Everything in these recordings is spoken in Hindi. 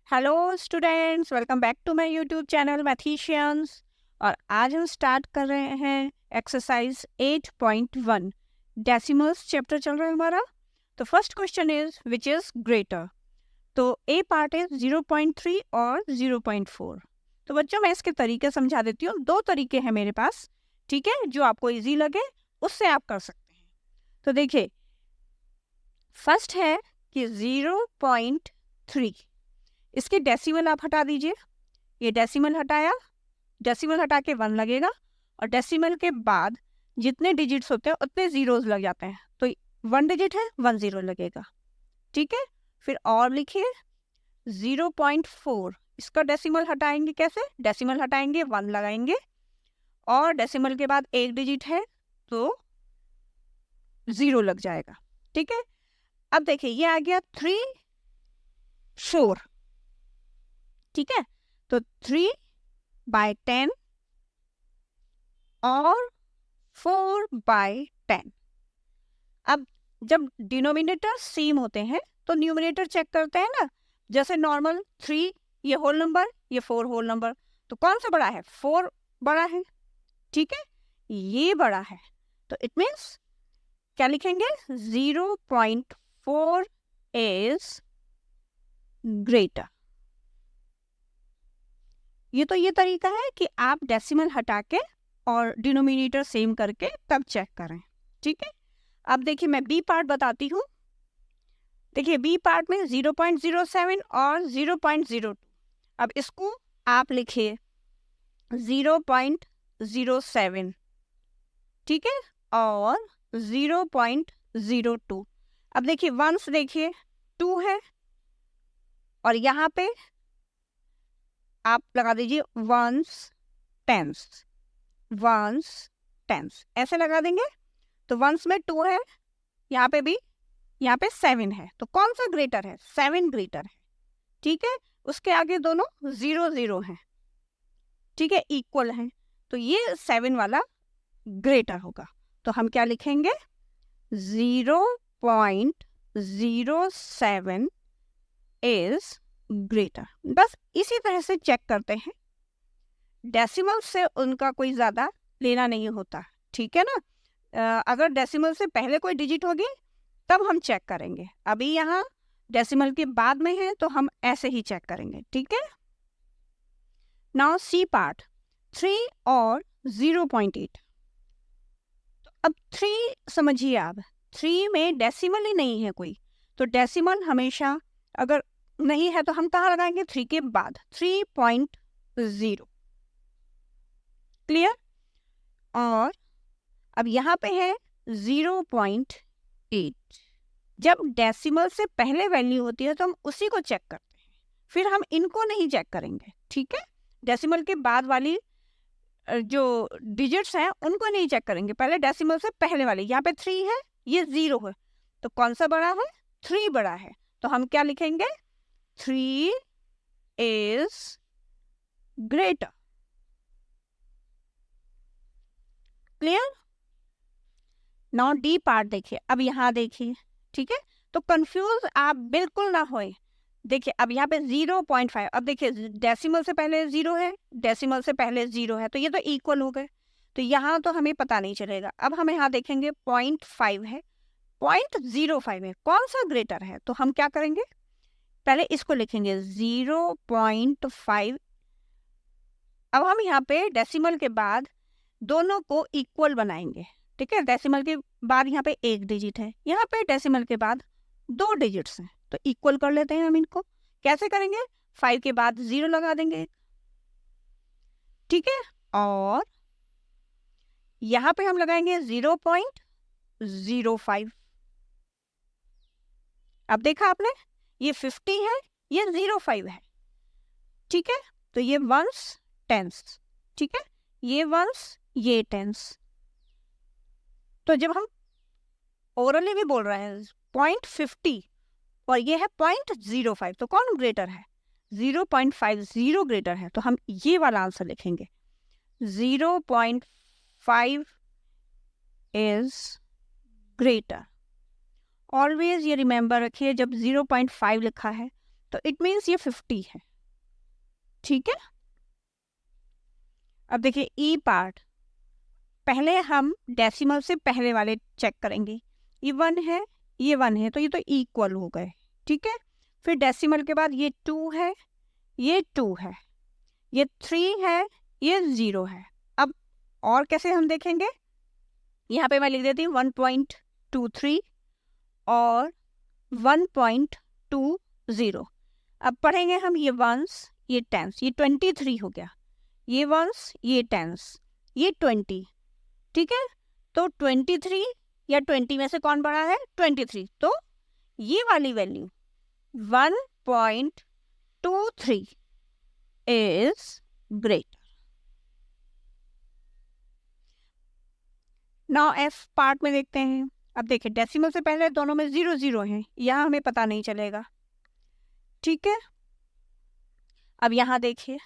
Hello students, welcome back to my YouTube channel Mathicians. और आज हम स्टार्ट कर रहे हैं एक्सरसाइज 8.1 डेसिमल्स चैप्टर चल रहा है हमारा। तो first question is which is greater. तो ए पार्ट इज 0.3 और 0.4। तो बच्चों मैं इसके तरीके समझा देती हूँ। दो तरीके हैं मेरे पास, ठीक है, जो आपको इजी लगे उससे आप कर सकते हैं। तो देखिए, फर्स्ट है कि 0.3, इसके डेसिमल आप हटा दीजिए। ये डेसिमल हटाया, डेसिमल हटा के 1 लगेगा, और डेसिमल के बाद जितने डिजिट्स होते हैं उतने जीरोस लग जाते हैं। तो 1 डिजिट है, 1 जीरो लगेगा, ठीक है। फिर और लिखिए 0.4, इसका डेसिमल हटाएंगे कैसे? डेसिमल हटाएंगे, 1 लगाएंगे, और डेसिमल के बाद एक डिजिट है तो 0 लग जाएगा, ठीक है। अब देखिए ये आ गया 3, 4, ठीक है। तो 3/10 और 4/10। अब जब डिनोमिनेटर सेम होते हैं तो न्यूमरेटर चेक करते हैं ना, जैसे नॉर्मल 3 ये होल नंबर, ये 4 होल नंबर, तो कौन सा बड़ा है? 4 बड़ा है, ठीक है, ये बड़ा है। तो इट मीन्स क्या लिखेंगे? 0.4 इज ग्रेटर। ये तरीका है कि आप डेसिमल हटा के और डिनोमिनेटर सेम करके तब चेक करें, ठीक है। अब देखिए मैं बी पार्ट बताती हूँ। देखिए बी पार्ट में 0.07 और 0.02। अब इसको आप लिखिए 0.07, ठीक है, और 0.02। अब देखिए वंस देखिए 2 है, और यहाँ पे आप लगा दीजिए वंस टेंस, वंस टेंस ऐसे लगा देंगे। तो वंस में 2 है, यहाँ पे भी, यहाँ पे 7 है, तो कौन सा ग्रेटर है? 7 ग्रेटर है, ठीक है। उसके आगे दोनों 0 0 हैं, ठीक है, इक्वल हैं, तो ये 7 वाला ग्रेटर होगा। तो हम क्या लिखेंगे? 0.07 इज ग्रेटर। बस इसी तरह से चेक करते हैं, डेसिमल से उनका कोई ज़्यादा लेना नहीं होता, ठीक है ना। अगर डेसिमल से पहले कोई डिजिट होगी तब हम चेक करेंगे, अभी यहाँ डेसिमल के बाद में है तो हम ऐसे ही चेक करेंगे, ठीक है। नाउ सी पार्ट 3 और 0.8। तो अब 3 समझिए, आप 3 में डेसिमल ही नहीं है कोई, तो डेसिमल हमेशा अगर नहीं है तो हम कहाँ लगाएंगे? 3 के बाद 3.0, क्लियर। और अब यहाँ पे है 0.8। जब डेसिमल से पहले वैल्यू होती है तो हम उसी को चेक करते हैं, फिर हम इनको नहीं चेक करेंगे, ठीक है। डेसिमल के बाद वाली जो डिजिट्स हैं उनको नहीं चेक करेंगे, पहले डेसिमल से पहले वाले। यहाँ पे 3 है, ये 0 है, तो कौन सा बड़ा है? 3 बड़ा है, तो हम क्या लिखेंगे? 3 is greater, clear. Now D part देखिए, अब यहाँ देखिए, ठीक है। तो कंफ्यूज आप बिल्कुल ना होए। देखिए अब यहाँ पे 0.5, अब देखिए डेसिमल से पहले 0 है, डेसिमल से पहले 0 है, तो ये तो इक्वल हो गए, तो यहाँ तो हमें पता नहीं चलेगा। अब हम यहाँ देखेंगे 0.5 है, 0.05 है, कौन सा ग्रेटर है? तो हम क्या करेंगे? पहले इसको लिखेंगे 0.5। अब हम यहाँ पे डेसिमल के बाद दोनों को इक्वल बनाएंगे, ठीक है। डेसिमल के बाद यहाँ पे एक डिजिट है, यहाँ पे डेसिमल के बाद 2 डिजिट्स हैं, तो इक्वल कर लेते हैं हम इनको। कैसे करेंगे? 5 के बाद 0 लगा देंगे, ठीक है, और यहाँ पे हम लगाएंगे 0.05। अब देखा आपने, ये 50 है, ये 05 है, ठीक है। तो ये वंस टेंस, ठीक है, ये वंस, ये टेंस। तो जब हम ओरली भी बोल रहे हैं 0.50 और ये है 0.05, तो कौन ग्रेटर है? 0.50 ग्रेटर है, तो हम ये वाला आंसर लिखेंगे 0.5 इज ग्रेटर। ऑलवेज ये रिमेंबर रखिए, जब 0.5 लिखा है तो इट मीन्स ये 50 है। ठीक है, अब देखिए ई पार्ट, पहले हम डेसिमल से पहले वाले चेक करेंगे। ये 1 है, ये 1 है, तो ये तो इक्वल हो गए। ठीक है, फिर डेसिमल के बाद ये 2 है, ये 2 है, ये 3 है, ये 0 है। अब और कैसे हम देखेंगे, यहाँ पे मैं लिख देती हूँ 1.23 और 1.20। अब पढ़ेंगे हम ये वंस, ये टेंस, ये 23 हो गया, ये वंस, ये टेंस, ये 20। ठीक है, तो 23 या 20 में से कौन बड़ा है, 23, तो ये वाली value 1.23 is greater. Now F part में देखते हैं। अब देखिए डेसिमल से पहले दोनों में 0 0 हैं, यहाँ हमें पता नहीं चलेगा। ठीक है, अब यहाँ देखिए,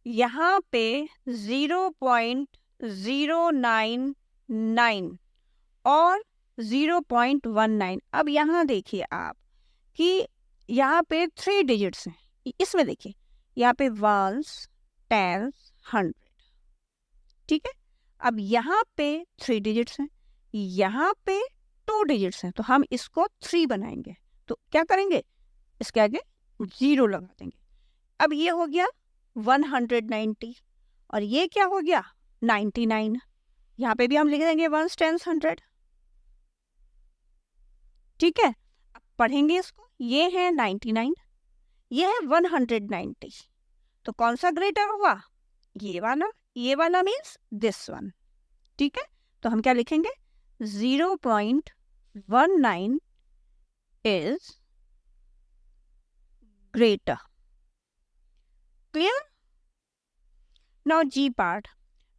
यहाँ पे 0.099 और 0.19। अब यहाँ देखिए आप कि यहाँ पे 3 डिजिट्स हैं, इसमें देखिए यहाँ पे वंस, टेंस, 100। ठीक है, अब यहाँ पे 3 डिजिट्स हैं, यहाँ पे 2 डिजिट्स हैं, तो हम इसको 3 बनाएंगे। तो क्या करेंगे, इसके आगे 0 लगा देंगे। अब ये हो गया 190 और ये क्या हो गया 99। यहाँ पे भी हम लिख देंगे वंस, टेंस, 100। ठीक है, अब पढ़ेंगे इसको, ये है 99, ये है 190, तो कौन सा ग्रेटर हुआ, ये वाला। ये वाला मीन्स दिस वन। ठीक है, तो हम क्या लिखेंगे, 0.19 is greater. Clear. Now G part,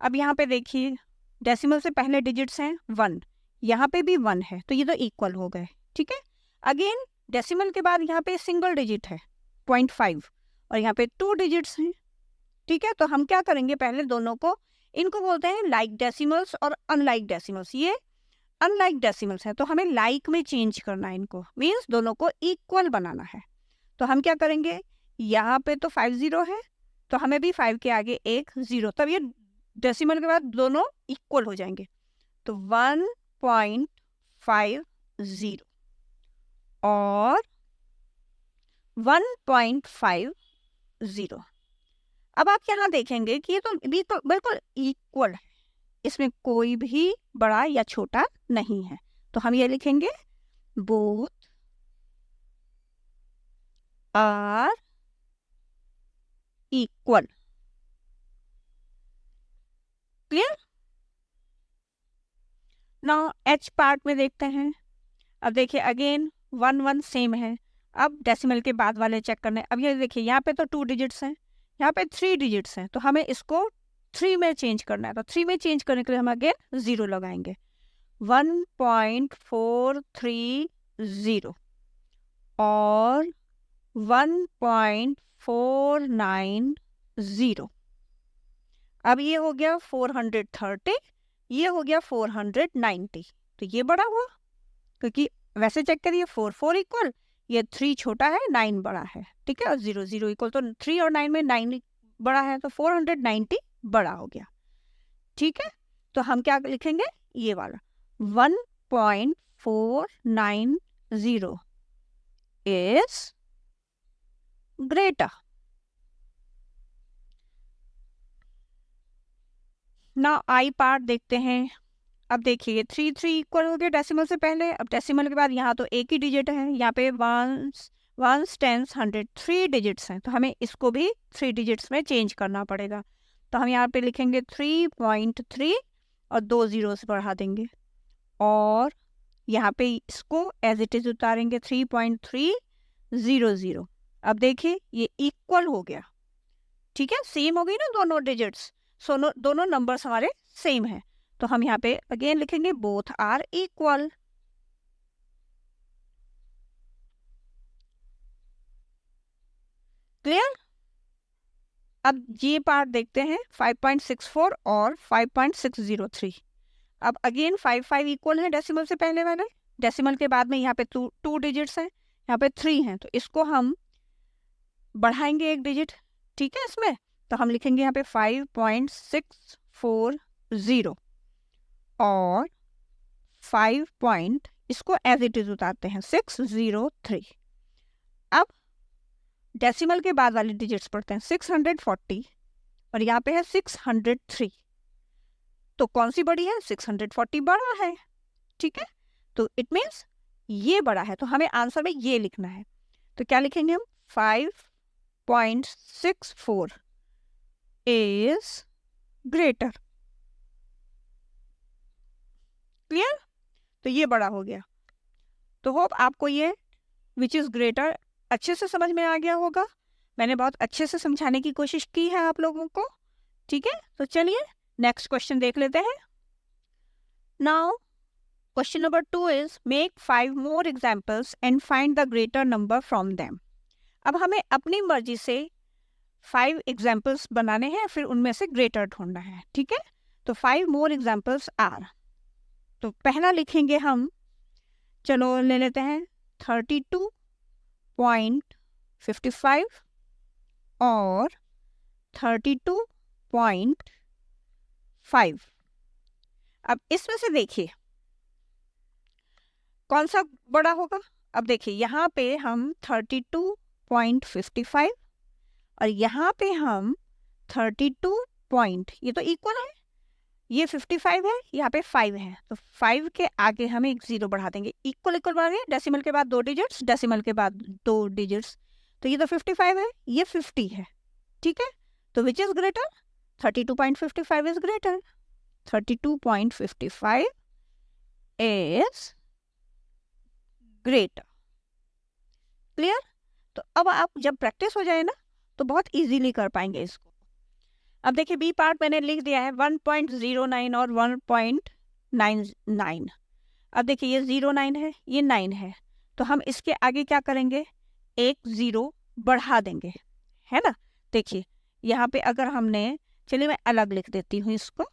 अब यहाँ पे देखिए डेसिमल से पहले डिजिट्स हैं 1, यहाँ पे भी 1 है, तो ये तो इक्वल हो गए। ठीक है, अगेन डेसिमल के बाद यहाँ पे सिंगल डिजिट है 0.5 और यहाँ पे 2 डिजिट्स हैं। ठीक है, तो हम क्या करेंगे, पहले दोनों को, इनको बोलते हैं लाइक डेसिमल्स और अनलाइक डेसिमल्स। ये अनलाइक डेसिमल्स है, तो हमें लाइक में चेंज करना है इनको, मीन्स दोनों को इक्वल बनाना है। तो हम क्या करेंगे, यहाँ पे तो 5 0 है, तो हमें भी 5 के आगे एक 0, तब ये डेसिमल के बाद दोनों इक्वल हो जाएंगे। तो 1.50 और 1.50। अब आप यहाँ देखेंगे कि ये तो बिल्कुल इक्वल है, इसमें कोई भी बड़ा या छोटा नहीं है, तो हम ये लिखेंगे both are equal. Clear. Now H part में देखते हैं। अब देखिए अगेन 1 1 सेम है, अब डेसिमल के बाद वाले चेक करने। अब ये देखिए यहाँ पे तो 2 डिजिट्स हैं, यहाँ पे 3 डिजिट्स हैं, तो हमें इसको 3 में चेंज करना है। तो 3 में चेंज करने के लिए हम अगेन 0 लगाएंगे, 1.430 और 1.490। अब ये हो गया 430, ये हो गया 490, तो ये बड़ा हुआ, क्योंकि वैसे चेक करिए 4 4 इक्वल, ये 3 छोटा है, 9 बड़ा है। ठीक है, और 0 0 इक्वल, तो 3 और 9 में 9 बड़ा है, तो 490 बड़ा हो गया। ठीक है, तो हम क्या लिखेंगे, ये वाला 1.490 इज ग्रेटर। ना आई पार्ट देखते हैं। अब देखिए 3 3 इक्वल हो गया डेसिमल से पहले, अब डेसिमल के बाद यहाँ तो एक ही डिजिट है, यहाँ पे वंस, टेंस, 100 3 डिजिट्स हैं, तो हमें इसको भी 3 डिजिट्स में चेंज करना पड़ेगा। तो हम यहाँ पे लिखेंगे 3.3 और 2 zeros बढ़ा देंगे, और यहाँ पे इसको एज इट इज उतारेंगे 3.300। अब देखिए ये इक्वल हो गया। ठीक है, सेम हो गई ना दोनों डिजिट्स, दोनों नंबर्स हमारे सेम है, तो हम यहाँ पे अगेन लिखेंगे बोथ आर इक्वल। क्लियर। अब ये पार्ट देखते हैं 5.64 और 5.603। अब अगेन 5 5 इक्वल है डेसिमल से पहले वाले, डेसिमल के बाद में यहाँ पे 2 डिजिट्स हैं, यहाँ पे 3 हैं, तो इसको हम बढ़ाएंगे एक डिजिट, ठीक है इसमें, तो हम लिखेंगे यहाँ पे 5.640 और 5 इसको एज इट इज उतारते हैं 603। अब डेसिमल के बाद वाले डिजिट्स पढ़ते हैं 640 और यहाँ पे है 603, तो कौन सी बड़ी है? 640 बड़ा है, ठीक है, तो इट मीन्स ये बड़ा है, तो हमें आंसर में ये लिखना है। तो क्या लिखेंगे हम? 5.64 इज ग्रेटर। क्लियर? तो ये बड़ा हो गया। तो होप आपको ये विच इज ग्रेटर अच्छे से समझ में आ गया होगा। मैंने बहुत अच्छे से समझाने की कोशिश की है आप लोगों को, ठीक है। तो चलिए नेक्स्ट क्वेश्चन देख लेते हैं। Now question number 2 is make 5 more examples and find the greater number from them. अब हमें अपनी मर्जी से 5 एग्जाम्पल्स बनाने हैं, फिर उनमें से ग्रेटर ढूंढना है, ठीक है। तो 5 मोर एग्जाम्पल्स आर, तो पहला लिखेंगे हम, चलो ले लेते हैं 32.55 और 32.5। अब इसमें से देखिए कौन सा बड़ा होगा। अब देखिए यहाँ पे हम 32.55 और यहाँ पे हम 32 ये तो इक्वल है, ये 55 है, यहाँ पे 5 है, तो 5 के आगे हम एक 0 बढ़ा देंगे। इक्वल इक्वल बढ़ा देंगे, डेसिमल के बाद 2 डिजिट्स, डेसिमल के बाद 2 डिजिट्स, तो ये तो 55 है, ये 50 है, ठीक है। तो which is greater? 32.55 is greater. 32.55 is greater. Clear? तो अब आप जब प्रैक्टिस हो जाए ना तो बहुत इजीली कर पाएंगे इसको। अब देखिए बी पार्ट मैंने लिख दिया है 1.09 और 1.99। अब देखिए ये 09 है, ये 9 है, तो हम इसके आगे क्या करेंगे? एक 0 बढ़ा देंगे, है ना। देखिए यहाँ पे अगर हमने, चलिए मैं अलग लिख देती हूँ इसको,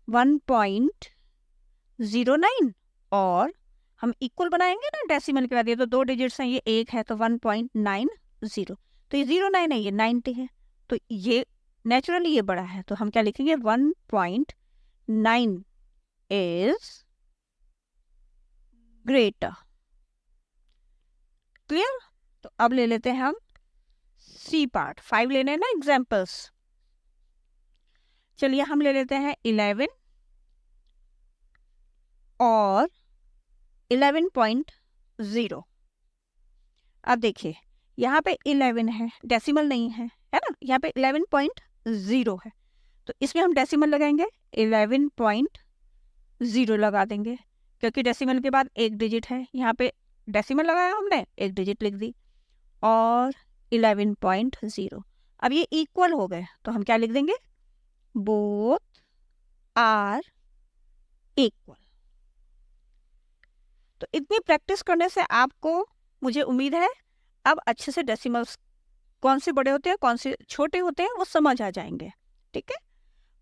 1.09 और हम इक्वल बनाएंगे ना डेसिमल के बाद, ये तो 2 डिजिट्स हैं, ये 1 है, तो 1.90, तो ये 09 है, ये 90 है, तो ये नेचुरली ये बड़ा है, तो हम क्या लिखेंगे? 1.9 इज ग्रेटर। क्लियर? तो अब ले लेते हैं हम सी पार्ट, 5 लेने हैं ना एग्जाम्पल्स। चलिए हम ले लेते हैं 11 और 11.0। अब देखिए यहाँ पे 11 है, डेसिमल नहीं है, है ना, यहाँ पे 11.0 है, तो इसमें हम डेसिमल लगाएंगे, 11.0 लगा देंगे, क्योंकि डेसिमल के बाद एक डिजिट है, यहाँ पे डेसिमल लगाया हमने, एक डिजिट लिख दी, और 11.0। अब ये इक्वल हो गए, तो हम क्या लिख देंगे? Both are equal. तो इतनी प्रैक्टिस करने से आपको, मुझे उम्मीद है, अब अच्छे से डेसिमल्स कौन से बड़े होते हैं कौन से छोटे होते हैं वो समझ आ जाएंगे, ठीक है।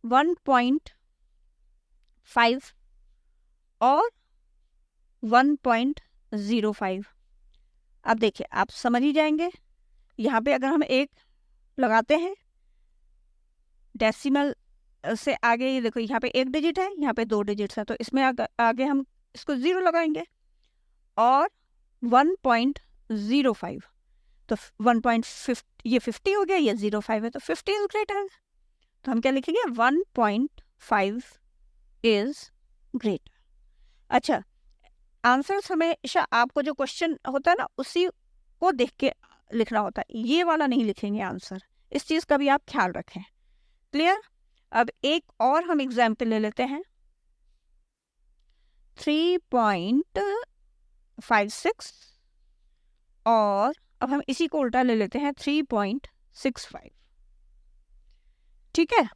1.5 और 1.05। अब देखिए आप समझ ही जाएंगे, यहाँ पे अगर हम एक लगाते हैं डेसिमल से आगे, ये देखो यहाँ पे एक डिजिट है, यहाँ पे 2 डिजिट्स है, तो इसमें आगे हम इसको 0 लगाएंगे, और 1.05, तो 1.50, ये 50 हो गया, ये 05 है, तो 50 इज ग्रेटर। तो हम क्या लिखेंगे? 1.5 इज ग्रेटर। अच्छा, आंसर्स हमेशा आपको जो क्वेश्चन होता है ना उसी को देख के लिखना होता है, ये वाला नहीं लिखेंगे आंसर, इस चीज का भी आप ख्याल रखें। क्लियर? अब एक और हम एग्जाम्पल ले लेते हैं, 3.56 और अब हम इसी को उल्टा ले लेते हैं 3.65। ठीक है,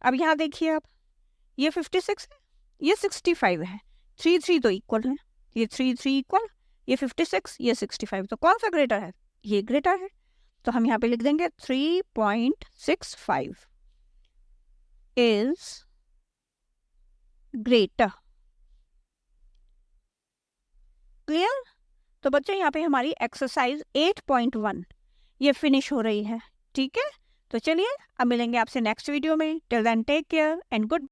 अब यहाँ देखिए आप, ये 56 है, ये 65 है, 3 तो इक्वल है, ये 3 इक्वल, ये 56, ये 65, तो कौन सा ग्रेटर है? ये ग्रेटर है, तो हम यहाँ पे लिख देंगे 3.65 इज ग्रेटर। क्लियर? तो बच्चों यहाँ पे हमारी एक्सरसाइज 8.1 ये फिनिश हो रही है। ठीक है, तो चलिए अब मिलेंगे आपसे नेक्स्ट वीडियो में। Till then take care and good